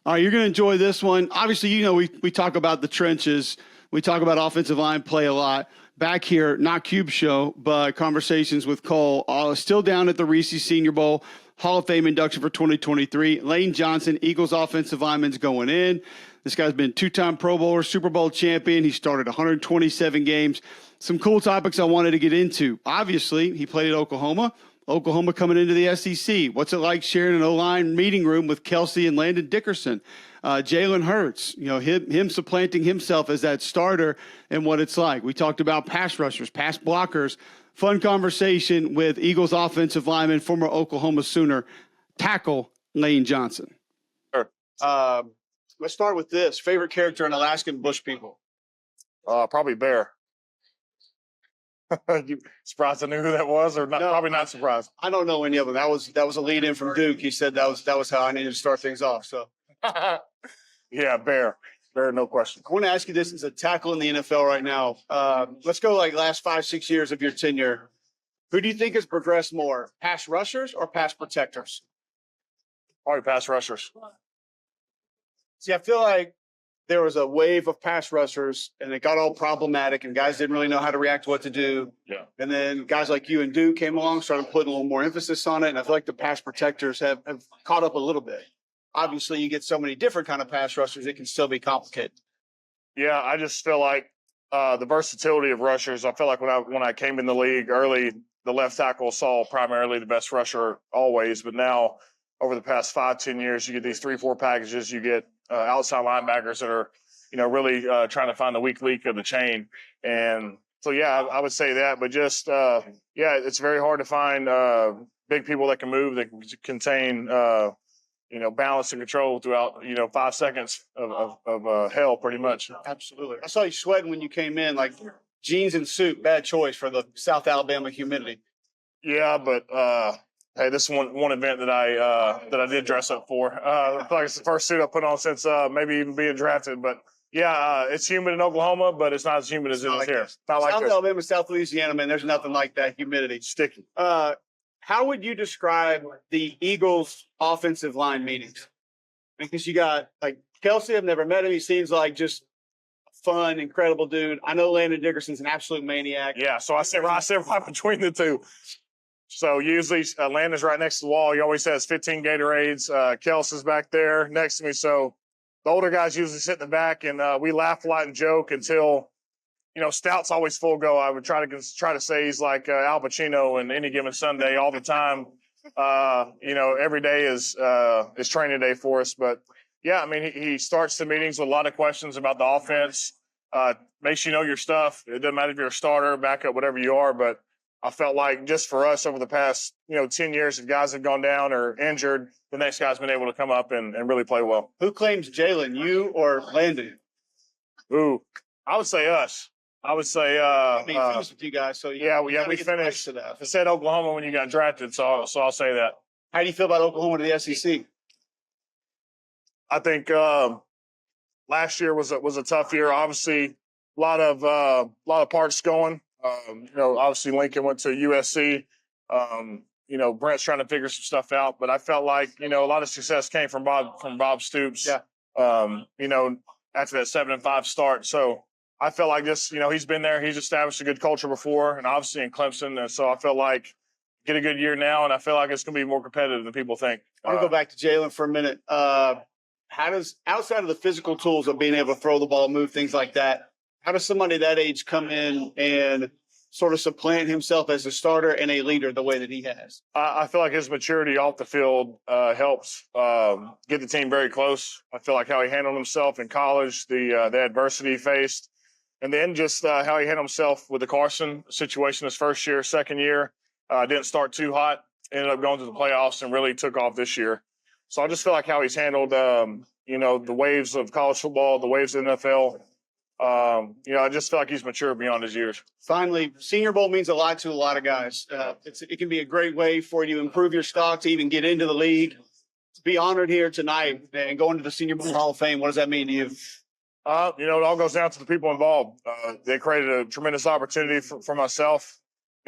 All right, you're going to enjoy this one. Obviously, we talk about the trenches. We talk about offensive line play a lot. Back here, not Cube Show, but conversations with Cole. Still down at the Reese Senior Bowl. Hall of Fame induction for 2023. Lane Johnson, Eagles offensive lineman's going in. This guy's been two-time Pro Bowler, Super Bowl champion. He started 127 games. Some cool topics I wanted to get into. Obviously, he played at Oklahoma. Oklahoma coming into the SEC. What's it like sharing an O-line meeting room with Kelsey and Landon Dickerson? Jalen Hurts, him supplanting himself as that starter and what it's like. We talked about pass rushers, pass blockers. Fun conversation with Eagles offensive lineman, former Oklahoma Sooner, tackle Lane Johnson. Sure. Let's start with this. Favorite character in Alaskan Bush People? Probably Bear. You surprised I knew who that was, or not? No, probably not surprised. I don't know any of them. That was a lead in from Duke. He said that was how I needed to start things off. So, yeah, Bear, no question. I want to ask you this as a tackle in the NFL right now. Let's go like last 5-6 years of your tenure. Who do you think has progressed more, pass rushers or pass protectors? Probably pass rushers. See, I feel like there was a wave of pass rushers, and it got all problematic, and guys didn't really know how to react to what to do. Yeah. And then guys like you and Duke came along, started putting a little more emphasis on it, and I feel like the pass protectors have caught up a little bit. Obviously, you get so many different kind of pass rushers, it can still be complicated. Yeah, I just feel like the versatility of rushers. I feel like when I came in the league early, the left tackle saw primarily the best rusher always, but now over the past 5-10 years, you get these 3-4 packages. You get outside linebackers that are, really trying to find the weak link of the chain. And so, yeah, I would say that. But just, it's very hard to find big people that can move, that can contain, balance and control throughout, 5 seconds of hell, pretty much. Absolutely. I saw you sweating when you came in, like jeans and suit, bad choice for the South Alabama humidity. Yeah, but hey, this is one event that I did dress up for. I feel like it's the first suit I put on since maybe even being drafted. But yeah, it's humid in Oklahoma, but it's not as humid as it is here. Not like South Alabama, South Louisiana, man, there's nothing like that humidity. Sticky. How would you describe the Eagles' offensive line meetings? Because you got like Kelsey, I've never met him. He seems like just fun, incredible dude. I know Landon Dickerson's an absolute maniac. Yeah, so I sit right between the two. So usually Landon's right next to the wall. He always has 15 Gatorades. Kelsey's back there next to me. So the older guys usually sit in the back, and we laugh a lot and joke until, Stout's always full go. I would try to say he's like Al Pacino in Any Given Sunday all the time. Every day is training day for us. But, yeah, I mean, he starts the meetings with a lot of questions about the offense. Makes you know your stuff. It doesn't matter if you're a starter, backup, whatever you are, but I felt like just for us over the past, 10 years, if guys have gone down or injured, the next guy's been able to come up and really play well. Who claims Jalen, you or Landon? Ooh, I would say us. I would say finished with you guys. So we finished. I said Oklahoma when you got drafted, so I'll say that. How do you feel about Oklahoma to the SEC? I think last year was a tough year. Obviously, a lot of parts going. Obviously Lincoln went to USC. Brent's trying to figure some stuff out, but I felt like, a lot of success came from Bob Stoops. Yeah. After that 7-5 start. So I felt like just, he's been there. He's established a good culture before, and obviously in Clemson. And so I felt like get a good year now, and I feel like it's going to be more competitive than people think. I want to go back to Jalen for a minute. How does, outside of the physical tools of being able to throw the ball, move, things like that, how does somebody that age come in and sort of supplant himself as a starter and a leader the way that he has? I feel like his maturity off the field helps get the team very close. I feel like how he handled himself in college, the adversity he faced, and then just how he handled himself with the Carson situation his first year, second year. Didn't start too hot, ended up going to the playoffs and really took off this year. So I just feel like how he's handled, the waves of college football, the waves of the NFL. I just feel like he's mature beyond his years. Finally, Senior Bowl means a lot to a lot of guys. It can be a great way for you to improve your stock, to even get into the league. To be honored here tonight and go into the Senior Bowl Hall of Fame, what does that mean to you? It all goes down to the people involved. They created a tremendous opportunity for myself.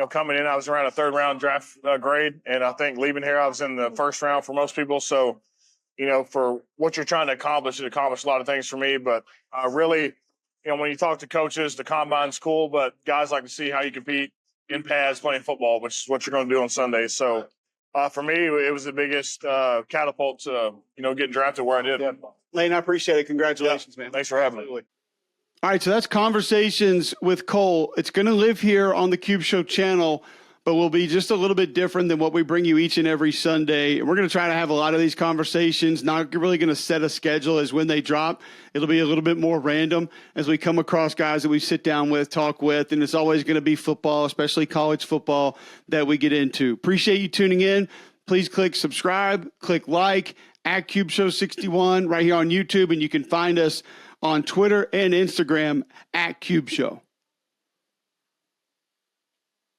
Coming in, I was around a third-round draft grade, and I think leaving here, I was in the first round for most people. So for what you're trying to accomplish. It accomplished a lot of things for me, but really, when you talk to coaches, the combine's cool, but guys like to see how you compete in pads playing football, which is what you're going to do on Sunday. So for me, it was the biggest catapult to, getting drafted where I did. Yeah. Lane, I appreciate it. Congratulations, man. Thanks for having me. All right, so that's Conversations with Cole. It's going to live here on the Cube Show channel, but will be just a little bit different than what we bring you each and every Sunday. We're going to try to have a lot of these conversations, not really going to set a schedule as when they drop. It'll be a little bit more random as we come across guys that we sit down with, talk with, and it's always going to be football, especially college football, that we get into. Appreciate you tuning in. Please click subscribe, click like, at Cube Show 61 right here on YouTube, and you can find us on Twitter and Instagram at Cube Show.